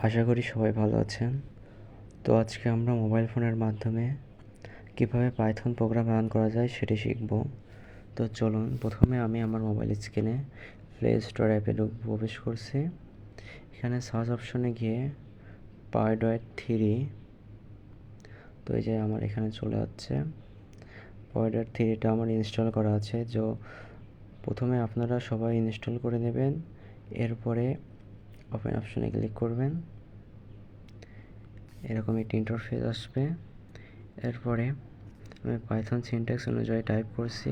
আশা করি সবাই ভালো আছেন। তো আজকে আমরা মোবাইল ফোনের মাধ্যমে কীভাবে পাইথন প্রোগ্রাম রান করা যায় সেটি শিখব। তো চলুন, প্রথমে আমি আমার মোবাইল স্ক্রিনে প্লে স্টোর অ্যাপে প্রবেশ করছি। এখানে সার্চ অপশনে গিয়ে পাই.3, তো এই যে আমার এখানে চলে যাচ্ছে। পাই.3টা আমার ইনস্টল করা আছে। প্রথমে আপনারা সবাই ইনস্টল করে নেবেন, এরপরে ওপেন অপশনে ক্লিক করবেন। এরকম একটি ইন্টারফেস আসবে। এরপরে আমি পাইথন সিনট্যাক্স অনুযায়ী টাইপ করছি।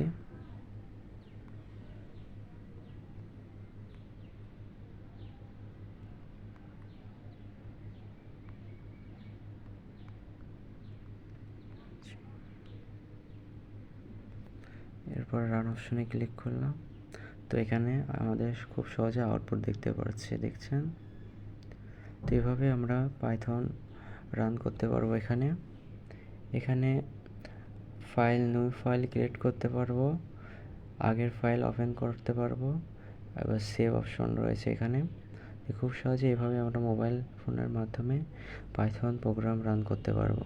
এরপর রান অপশনে ক্লিক করলাম। তো এখানে আমাদের খুব সহজে আউটপুট দেখতে পাচ্ছি, দেখছেন। তো এভাবে আমরা পাইথন রান করতে পারবো। এখানে নিউ ফাইল ক্রিয়েট করতে পারবো, আগের ফাইল ওপেন করতে পারবো, এবার সেভ অপশন রয়েছে এখানে। খুব সহজে এভাবে আমরা মোবাইল ফোনের মাধ্যমে পাইথন প্রোগ্রাম রান করতে পারবো।